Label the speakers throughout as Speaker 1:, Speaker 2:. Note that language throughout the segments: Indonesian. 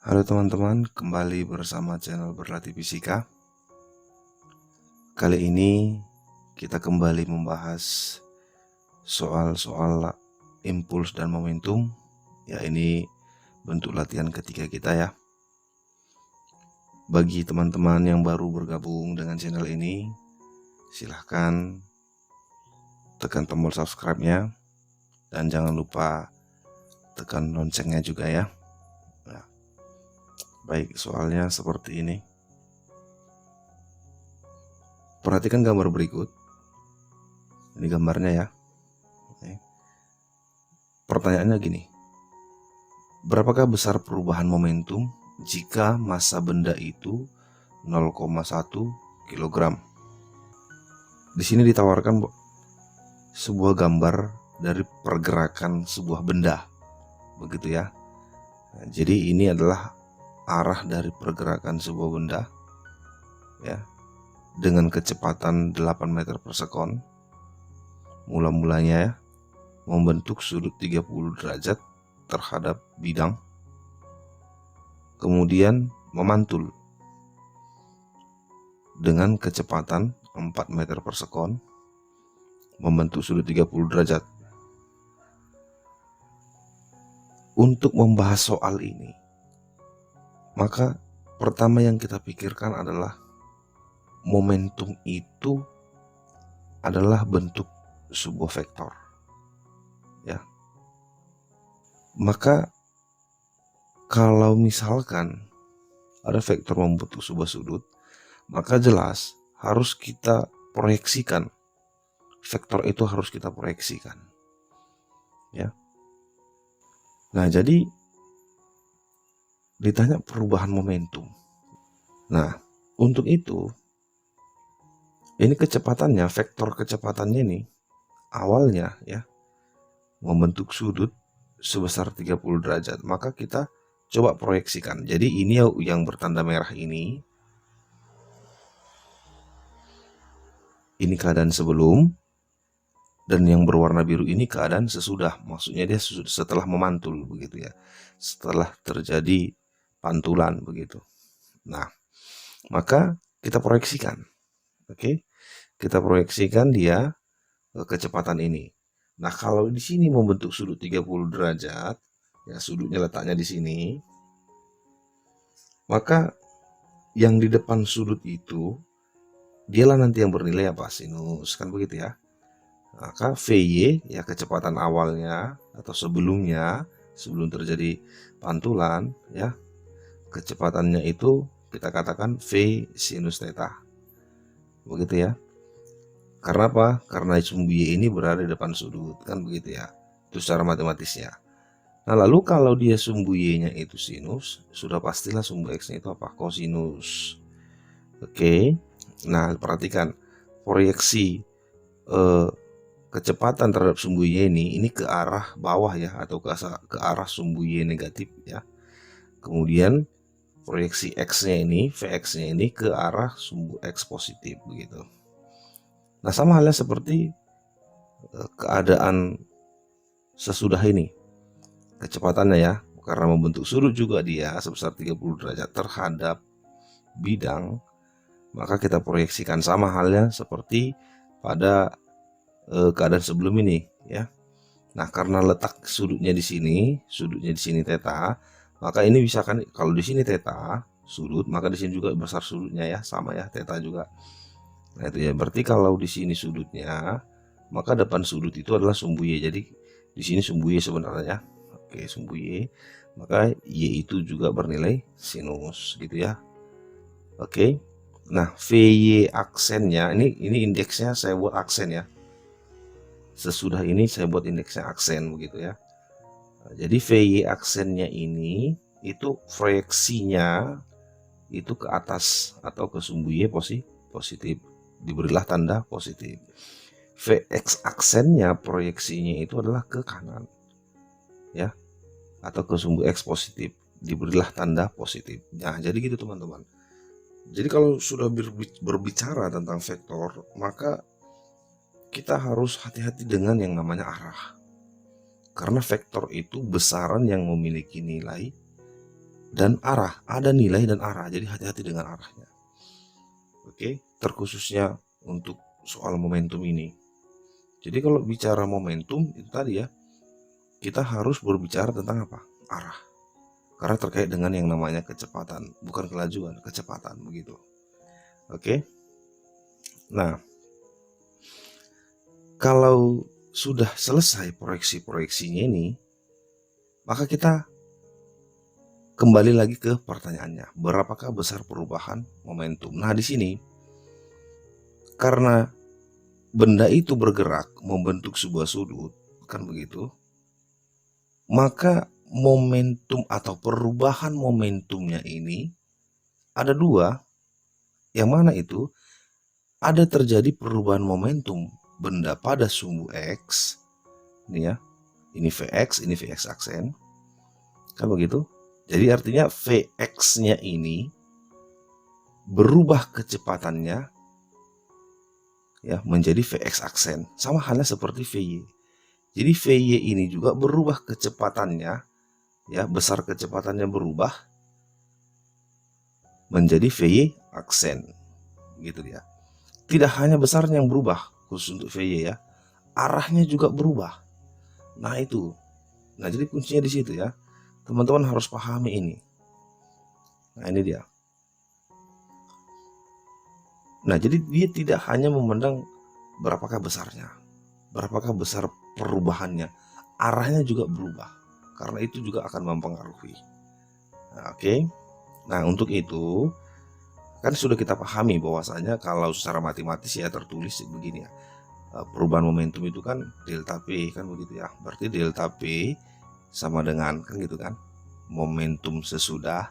Speaker 1: Halo teman-teman, kembali bersama channel Berlatih Fisika. Kali ini kita kembali membahas soal-soal impuls dan momentum. Ya, ini bentuk latihan ketiga kita ya. Bagi teman-teman yang baru bergabung dengan channel ini, silahkan tekan tombol subscribe-nya dan jangan lupa tekan loncengnya juga ya. Nah, baik, soalnya seperti ini. Perhatikan gambar berikut. Ini gambarnya ya. Pertanyaannya gini, berapakah besar perubahan momentum jika massa benda itu 0,1 kg? Di sini ditawarkan sebuah gambar dari pergerakan sebuah benda, begitu ya. Nah, jadi ini adalah arah dari pergerakan sebuah benda ya, dengan kecepatan 8 meter per sekon. Mula-mulanya ya, membentuk sudut 30 derajat terhadap bidang, kemudian memantul dengan kecepatan 4 meter per sekon, membentuk sudut 30 derajat. Untuk membahas soal ini, maka pertama yang kita pikirkan adalah momentum itu adalah bentuk sebuah vektor ya. Maka kalau misalkan ada vektor membentuk sebuah sudut, maka jelas harus kita proyeksikan. Vektor itu harus kita proyeksikan ya. Nah, jadi ditanya perubahan momentum. Nah, untuk itu ini kecepatannya, vektor kecepatannya ini awalnya ya membentuk sudut sebesar 30 derajat. Maka kita coba proyeksikan. Jadi ini yang bertanda merah ini keadaan sebelum, dan yang berwarna biru ini keadaan sesudah. Maksudnya dia setelah memantul begitu ya. Setelah terjadi pantulan begitu. Nah, maka kita proyeksikan. Oke. Kita proyeksikan dia kecepatan ini. Nah, kalau di sini membentuk sudut 30 derajat, ya sudutnya letaknya di sini, maka yang di depan sudut itu dialah nanti yang bernilai apa? Sinus, kan begitu ya. Maka VY ya kecepatan awalnya atau sebelum terjadi pantulan ya, kecepatannya itu kita katakan V sinus theta. Begitu ya. Karena apa? Karena sumbu Y ini berada di depan sudut, kan begitu ya. Itu secara matematisnya. Nah, lalu kalau dia sumbu Y-nya itu sinus, sudah pastilah sumbu X-nya itu apa? Kosinus. Oke. Nah, perhatikan proyeksi kecepatan terhadap sumbu Y ini ke arah bawah ya, atau ke arah sumbu Y negatif ya. Kemudian proyeksi X-nya ini, Vx-nya ini ke arah sumbu X positif begitu. Nah, sama halnya seperti keadaan sesudah ini. Kecepatannya ya, karena membentuk sudut juga dia sebesar 30 derajat terhadap bidang, maka kita proyeksikan sama halnya seperti pada keadaan sebelum ini ya. Nah, karena letak sudutnya di sini theta, maka ini bisa kan, kalau di sini theta sudut, maka di sini juga besar sudutnya ya, sama ya, theta juga. Nah, itu ya, berarti kalau di sini sudutnya, maka depan sudut itu adalah sumbu Y. Jadi di sini sumbu Y sebenarnya. Oke, sumbu Y. Maka Y itu juga bernilai sinus gitu ya. Oke. Nah, VY aksennya ini indeksnya saya buat aksen ya. Sesudah ini saya buat indeksnya aksen begitu ya. Nah, jadi VY aksennya ini itu proyeksinya itu ke atas atau ke sumbu Y positif. Diberilah tanda positif. Vx aksennya proyeksinya itu adalah ke kanan ya, atau ke sumbu X positif, diberilah tanda positif. Nah, jadi gitu teman-teman. Jadi kalau sudah berbicara tentang vektor, maka kita harus hati-hati dengan yang namanya arah. Karena vektor itu besaran yang memiliki nilai dan arah, ada nilai dan arah. Jadi hati-hati dengan arahnya. Oke, terkhususnya untuk soal momentum ini. Jadi kalau bicara momentum itu tadi ya, kita harus berbicara tentang apa? Arah. Karena terkait dengan yang namanya kecepatan, bukan kelajuan, kecepatan begitu. Oke. Nah, kalau sudah selesai proyeksi-proyeksinya ini, maka kita kembali lagi ke pertanyaannya, berapakah besar perubahan momentum? Nah, di sini karena benda itu bergerak membentuk sebuah sudut, kan begitu? Maka momentum atau perubahan momentumnya ini ada dua, yang mana itu ada terjadi perubahan momentum benda pada sumbu X, ini ya, ini Vx, ini Vx aksen, kan begitu? Jadi artinya Vx-nya ini berubah kecepatannya ya menjadi Vx aksen, sama halnya seperti Vy. Jadi Vy ini juga berubah kecepatannya, ya besar kecepatannya berubah menjadi Vy aksen, gitu ya. Tidak hanya besarnya yang berubah khusus untuk Vy ya, arahnya juga berubah. Nah itu, nah jadi kuncinya di situ ya, teman-teman harus pahami ini. Nah ini dia. Nah jadi dia tidak hanya memandang berapakah besarnya, berapakah besar perubahannya, arahnya juga berubah, karena itu juga akan mempengaruhi. Nah, oke. Nah untuk itu kan sudah kita pahami bahwasanya kalau secara matematis ya tertulis begini ya, perubahan momentum itu kan delta P, kan begitu ya. Berarti delta P sama dengan kan gitu kan, momentum sesudah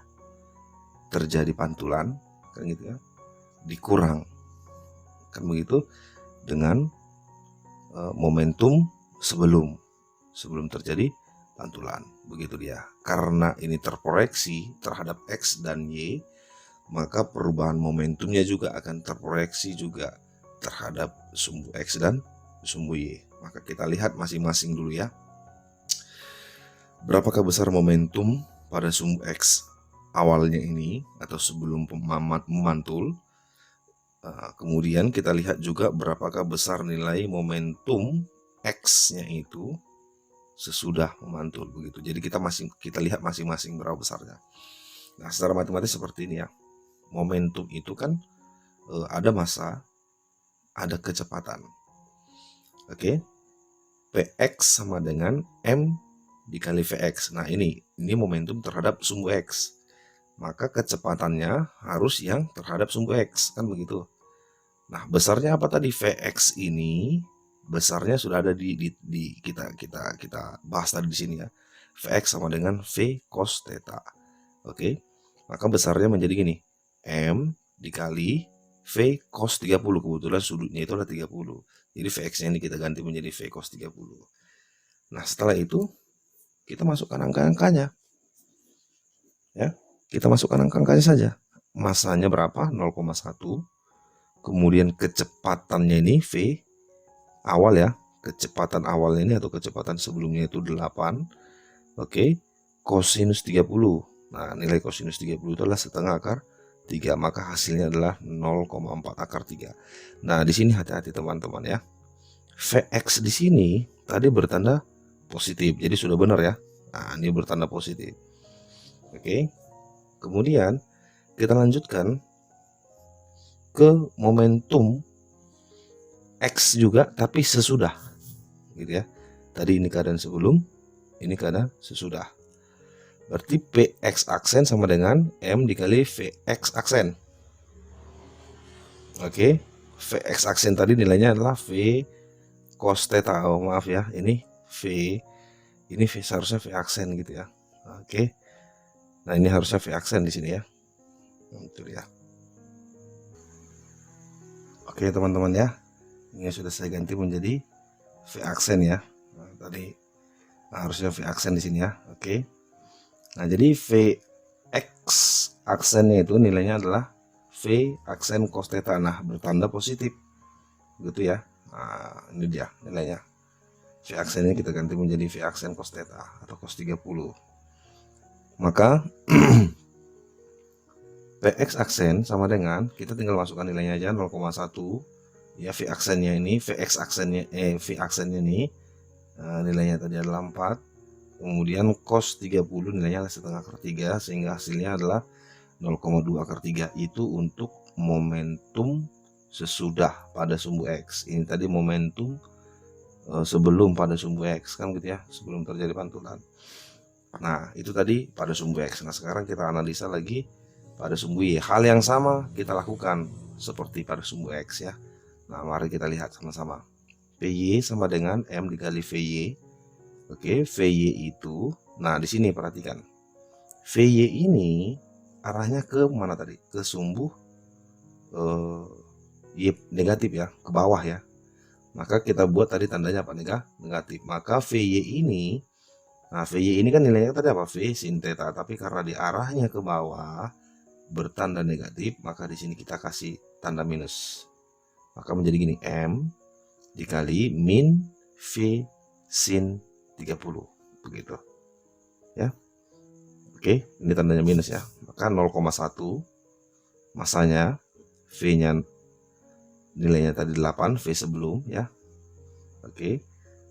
Speaker 1: terjadi pantulan, kan gitu ya, dikurang, kan begitu, dengan momentum sebelum terjadi pantulan, begitu dia. Karena ini terproyeksi terhadap X dan Y, maka perubahan momentumnya juga akan terproyeksi juga terhadap sumbu X dan sumbu Y. Maka kita lihat masing-masing dulu ya. Berapakah besar momentum pada sumbu X awalnya ini atau sebelum memantul. Kemudian kita lihat juga berapakah besar nilai momentum X-nya itu sesudah memantul, begitu. Jadi kita lihat masing-masing berapa besarnya. Nah, secara matematis seperti ini ya. Momentum itu kan ada massa, ada kecepatan. Oke. Px sama dengan m dikali Vx. Nah, ini momentum terhadap sumbu X. Maka kecepatannya harus yang terhadap sumbu X, kan begitu. Nah, besarnya apa tadi? Vx ini besarnya sudah ada di kita bahas tadi di sini ya. Vx sama dengan V cos theta. Oke. Maka besarnya menjadi gini. M dikali V cos 30. Kebetulan sudutnya itu adalah 30. Jadi Vx-nya ini kita ganti menjadi V cos 30. Nah, setelah itu kita masukkan angka-angkanya. Ya, kita masukkan angka-angkanya saja. Masanya berapa? 0,1. Kemudian kecepatannya ini V awal ya, kecepatan awalnya ini atau kecepatan sebelumnya itu 8. Oke, kosinus 30. Nah, nilai kosinus 30 itu adalah setengah akar 3, maka hasilnya adalah 0,4 akar 3. Nah, di sini hati-hati teman-teman ya. Vx di sini tadi bertanda positif, jadi sudah benar ya. Nah, ini bertanda positif. Oke. Kemudian kita lanjutkan ke momentum X juga, tapi sesudah, gitu ya. Tadi ini keadaan sebelum, ini keadaan sesudah. Berarti Px aksen sama dengan M dikali Vx aksen. Oke, Vx aksen tadi nilainya adalah V cos theta. Oh maaf ya, ini seharusnya V aksen gitu ya. Oke, nah ini harusnya V aksen di sini ya. Itu ya. Oke teman-teman ya, ini sudah saya ganti menjadi V aksen ya. Nah, tadi harusnya V aksen di sini ya. Oke. Nah jadi Vx aksennya itu nilainya adalah V aksen cos theta. Nah bertanda positif, gitu ya. Nah ini dia nilainya. V aksennya kita ganti menjadi V aksen cos theta atau cos 30. Maka Px aksen sama dengan, kita tinggal masukkan nilainya aja 0,1 ya. V aksennya ini, Vx aksennya V aksennya ini nilainya tadi adalah 4. Kemudian cos 30 nilainya setengah akar 3, sehingga hasilnya adalah 0,2 akar 3. Itu untuk momentum sesudah pada sumbu X. Ini tadi momentum sebelum pada sumbu X, kan gitu ya, sebelum terjadi pantulan. Nah, itu tadi pada sumbu X. Nah, sekarang kita analisa lagi pada sumbu Y. Hal yang sama kita lakukan seperti pada sumbu X ya. Nah, mari kita lihat sama-sama. Vy sama dengan M dikali Vy. Oke, Vy itu, nah di sini perhatikan. Vy ini arahnya ke mana tadi? Ke sumbu Y negatif ya, ke bawah ya. Maka kita buat tadi tandanya apa? Negatif. Maka Vy ini, nah Vy ini kan nilainya tadi apa? V sin theta. Tapi karena di arahnya ke bawah bertanda negatif, maka di sini kita kasih tanda minus. Maka menjadi gini, M dikali min V sin 30, begitu ya. Oke, ini tandanya minus ya. Maka 0,1 masanya, V nya nilainya tadi 8, V sebelum ya. Oke,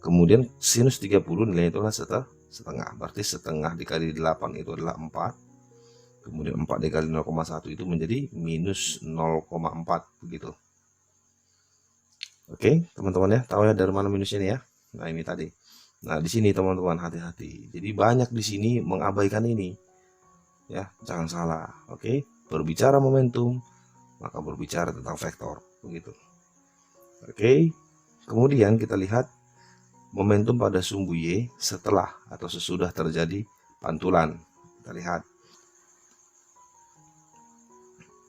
Speaker 1: kemudian sinus 30 nilainya itulah setengah, berarti setengah dikali 8 itu adalah 4. Kemudian 4 dikali 0,1 itu menjadi minus 0,4, begitu. Oke, teman-teman ya, tahu ya dari mana minus ini ya. Nah, ini tadi. Nah, di sini teman-teman hati-hati. Jadi banyak di sini mengabaikan ini. Ya, jangan salah. Oke, berbicara momentum, maka berbicara tentang vektor, begitu. Oke. Kemudian kita lihat momentum pada sumbu Y setelah atau sesudah terjadi pantulan. Kita lihat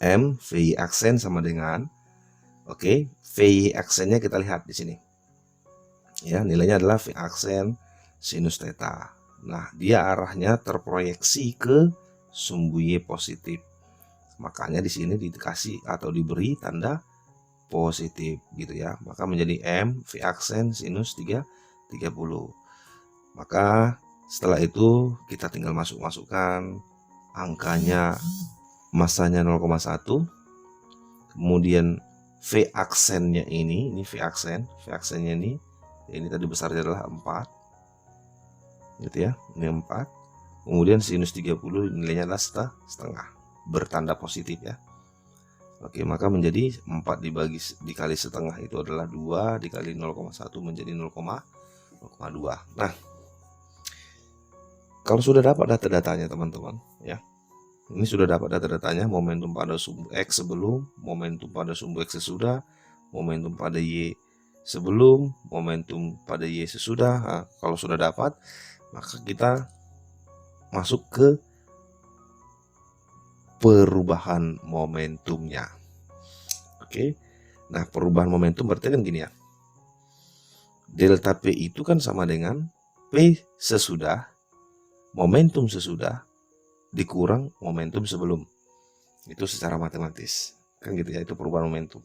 Speaker 1: M Vy aksen sama dengan, oke, Vy aksennya kita lihat di sini. Ya, nilainya adalah V aksen sinus theta. Nah, dia arahnya terproyeksi ke sumbu Y positif. Makanya di sini dikasih atau diberi tanda positif gitu ya. Maka menjadi M V aksen sinus 30. Maka setelah itu kita tinggal masukkan angkanya, masanya 0,1. Kemudian V aksennya ini V aksennya ini tadi besarnya adalah 4 gitu ya, ini 4. Kemudian sinus 30 nilainya adalah setengah, bertanda positif ya. Oke, maka menjadi 4 dikali setengah itu adalah 2, dikali 0,1 menjadi 0,2. Nah, kalau sudah dapat data-datanya teman-teman ya, ini sudah dapat data-datanya, momentum pada sumbu X sebelum, momentum pada sumbu X sesudah, momentum pada Y sebelum, momentum pada Y sesudah. Nah, kalau sudah dapat, maka kita masuk ke perubahan momentumnya. Oke. Nah, perubahan momentum berarti kan gini ya. Delta P itu kan sama dengan P sesudah, momentum sesudah dikurang momentum sebelum. Itu secara matematis. Kan gitu ya, itu perubahan momentum.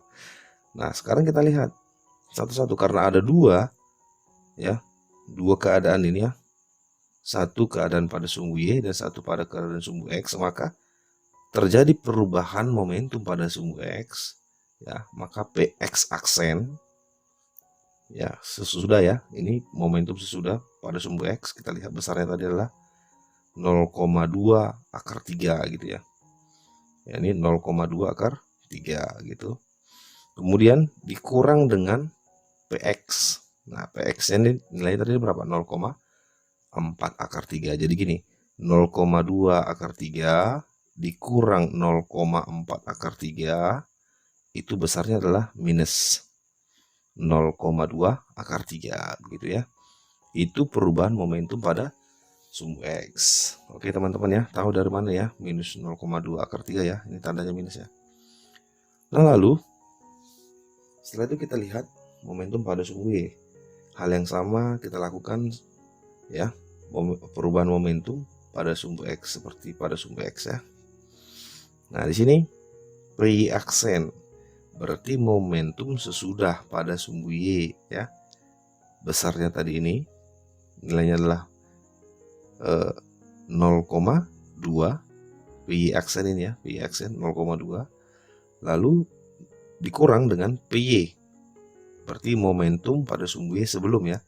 Speaker 1: Nah, sekarang kita lihat satu-satu karena ada dua keadaan ini ya. Satu keadaan pada sumbu Y dan satu pada keadaan sumbu X, maka terjadi perubahan momentum pada sumbu X ya. Maka Px aksen ya sesudah ya, ini momentum sesudah pada sumbu X, kita lihat besarnya tadi adalah 0,2 akar 3 gitu ya. Ya, ini 0,2 akar 3 gitu. Kemudian dikurang dengan Px. Nah, Px ini nilainya tadi berapa? 0,4 akar 3. Jadi gini, 0,2 akar 3 dikurang 0,4 akar 3 itu besarnya adalah minus 0,2 akar 3 begitu ya. Itu perubahan momentum pada sumbu X. Oke teman-teman ya, tahu dari mana ya minus 0,2 akar 3 ya, ini tandanya minus ya. Nah, lalu setelah itu kita lihat momentum pada sumbu Y. Hal yang sama kita lakukan ya, perubahan momentum pada sumbu X seperti pada sumbu X ya. Nah, di sini P aksen berarti momentum sesudah pada sumbu Y ya. Besarnya tadi ini nilainya adalah 0,2 PY aksen ini ya, PY aksen 0,2, lalu dikurang dengan PY, berarti momentum pada sumbu Y sebelum ya,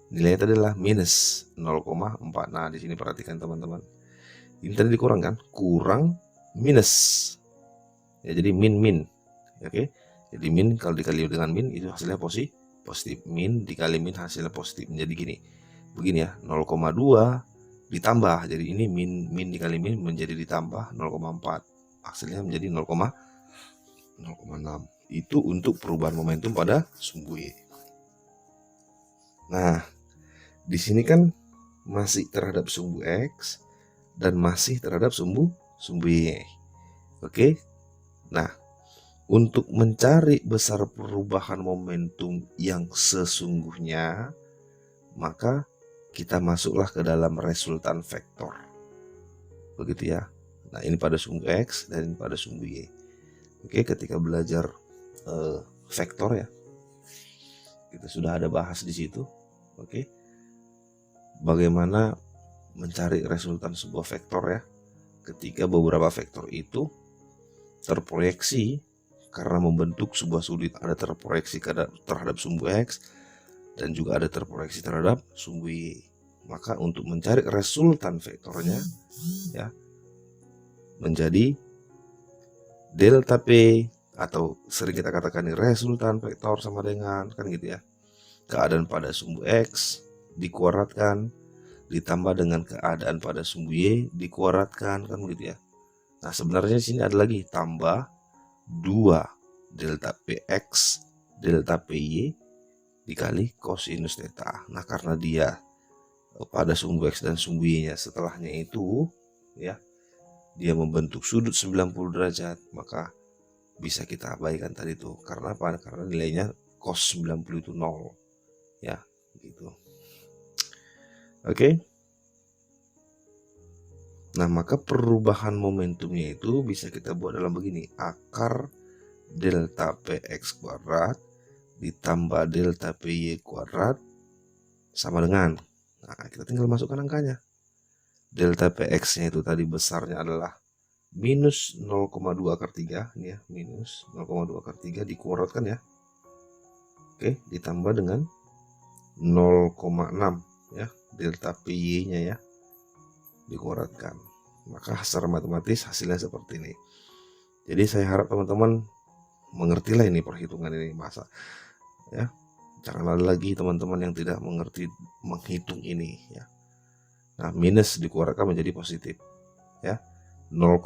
Speaker 1: nilainya tadi adalah minus 0,4. Nah di sini perhatikan teman-teman, ini tadi dikurang kan, kurang minus ya, jadi min. Oke, jadi min kalau dikali dengan min itu hasilnya positif, min dikali min hasilnya positif, menjadi begini ya, 0,2 ditambah, jadi ini min dikali min menjadi ditambah 0,4, hasilnya menjadi 0,6. Itu untuk perubahan momentum pada sumbu Y. Nah di sini kan masih terhadap sumbu X dan masih terhadap sumbu Y. Oke, nah untuk mencari besar perubahan momentum yang sesungguhnya, maka kita masuklah ke dalam resultan vektor, begitu ya. Nah ini pada sumbu X dan ini pada sumbu Y. Oke, ketika belajar vektor ya, kita sudah ada bahas di situ. Oke, bagaimana mencari resultan sebuah vektor ya, ketika beberapa vektor itu terproyeksi karena membentuk sebuah sudut, ada terproyeksi terhadap sumbu X dan juga ada terproyeksi terhadap sumbu Y. Maka untuk mencari resultan vektornya ya, menjadi delta P, atau sering kita katakan ini resultan vektor sama dengan kan gitu ya, keadaan pada sumbu X dikuadratkan ditambah dengan keadaan pada sumbu Y dikuadratkan kan gitu ya. Nah sebenarnya sini ada lagi tambah 2 delta PX delta PY dikali kosinus theta. Nah karena dia pada sumbu X dan sumbu Y nya setelahnya itu ya, dia membentuk sudut 90 derajat, maka bisa kita abaikan tadi tuh. Karena apa? Karena nilainya cos 90 itu 0 ya gitu. Oke. Nah maka perubahan momentumnya itu bisa kita buat dalam begini, akar delta PX kuadrat ditambah delta PY kuadrat sama dengan, nah kita tinggal masukkan angkanya. Delta PX nya itu tadi besarnya adalah minus 0,2 akar 3 ini ya, minus 0,2 akar 3 dikuadratkan ya. Oke, ditambah dengan 0,6 ya, delta PY nya ya dikuadratkan. Maka secara matematis hasilnya seperti ini. Jadi saya harap teman-teman mengertilah ini perhitungan ini, masa ya, jangan ada lagi teman-teman yang tidak mengerti menghitung ini ya. Nah minus dikuadratkan menjadi positif ya, 0,2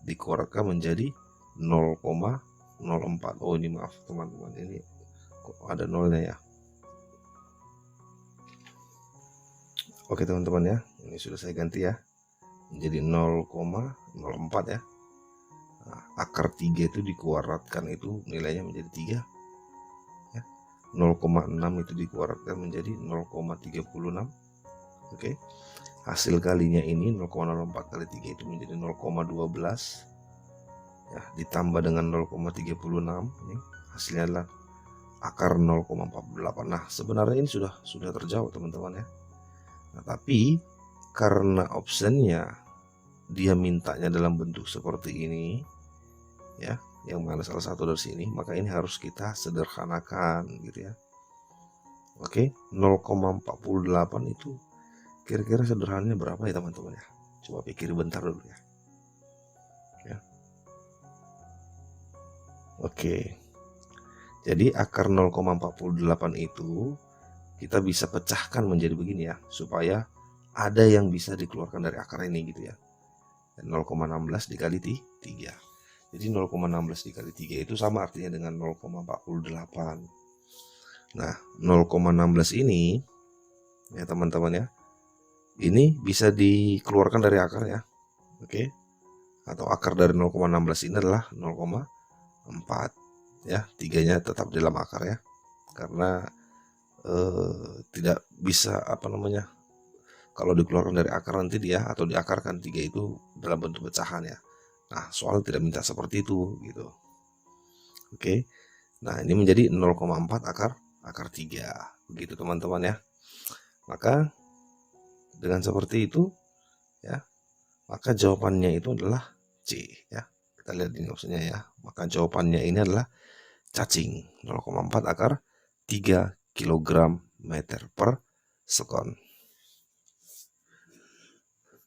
Speaker 1: dikuadratkan menjadi 0,04. Oh ini maaf teman-teman, ini kok ada nolnya ya. Oke teman-teman ya, ini sudah saya ganti ya menjadi 0,04 ya. Nah, akar 3 itu dikuadratkan itu nilainya menjadi 3 ya. 0,6 itu dikuadratkan menjadi 0,36. Oke, hasil kalinya ini 0,04 kali 3 itu menjadi 0,12 ya, ditambah dengan 0,36, ini hasilnya adalah akar 0,48. Nah sebenarnya ini sudah terjawab teman-teman ya. Nah tapi karena optionnya dia mintanya dalam bentuk seperti ini ya, yang mana salah satu dari sini, maka ini harus kita sederhanakan gitu ya. Oke, 0,48 itu kira-kira sederhananya berapa ya teman-teman ya? Coba pikir bentar dulu ya. Oke, jadi akar 0,48 itu kita bisa pecahkan menjadi begini ya, supaya ada yang bisa dikeluarkan dari akar ini gitu ya. 0,16 dikali 3. Jadi 0,16 dikali 3 itu sama artinya dengan 0,48. Nah 0,16 ini ya teman-teman ya, ini bisa dikeluarkan dari akar ya. Oke, atau akar dari 0,16 ini adalah 0,4 ya, 3-nya tetap dalam akar ya, karena tidak bisa kalau dikeluarkan dari akar nanti dia atau diakarkan 3 itu dalam bentuk pecahan ya. Nah soal tidak minta seperti itu gitu. Oke, nah ini menjadi 0,4 akar 3 begitu teman-teman ya. Maka dengan seperti itu ya, maka jawabannya itu adalah C ya. Kita lihat ini opsinya ya. Maka jawabannya ini adalah cacing 0,4 akar 3 kg meter per sekon.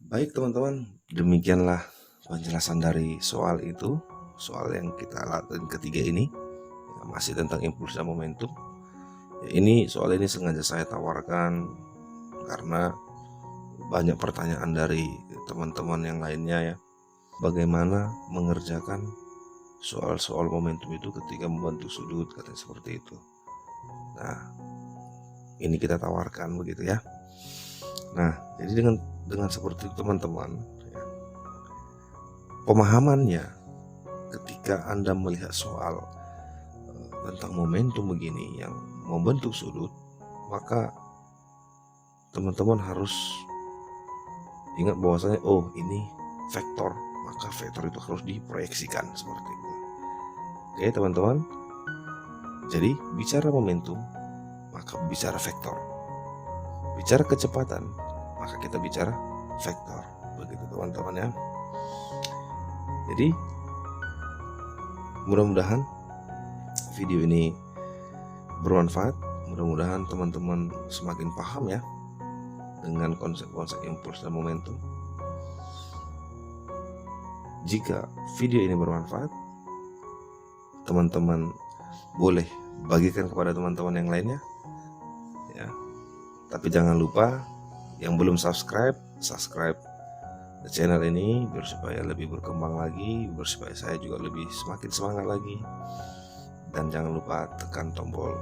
Speaker 1: Baik teman-teman, demikianlah penjelasan dari soal itu, soal yang kita lakukan ketiga ini ya, masih tentang impuls dan momentum ya. Soal ini sengaja saya tawarkan karena banyak pertanyaan dari teman-teman yang lainnya ya, bagaimana mengerjakan soal-soal momentum itu ketika membentuk sudut, katanya seperti itu. Nah, ini kita tawarkan begitu ya. Nah, jadi dengan seperti itu teman-teman ya, pemahamannya ketika Anda melihat soal tentang momentum begini yang membentuk sudut, maka teman-teman harus ingat bahwasanya oh ini vektor, maka vektor itu harus diproyeksikan seperti itu. Oke teman-teman, jadi bicara momentum maka bicara vektor, bicara kecepatan maka kita bicara vektor, begitu teman-teman ya. Jadi mudah-mudahan video ini bermanfaat, mudah-mudahan teman-teman semakin paham ya dengan konsep-konsep impuls dan momentum. Jika video ini bermanfaat, teman-teman boleh bagikan kepada teman-teman yang lainnya ya. Tapi jangan lupa yang belum subscribe channel ini biar supaya lebih berkembang lagi, biar supaya saya juga lebih semakin semangat lagi. Dan jangan lupa tekan tombol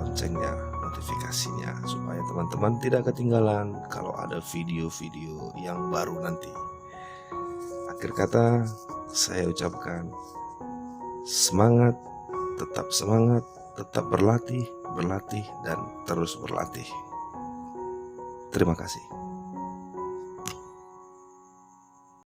Speaker 1: loncengnya, notifikasinya, supaya teman-teman tidak ketinggalan kalau ada video-video yang baru nanti. Akhir kata saya ucapkan semangat, tetap berlatih dan terus berlatih. Terima kasih.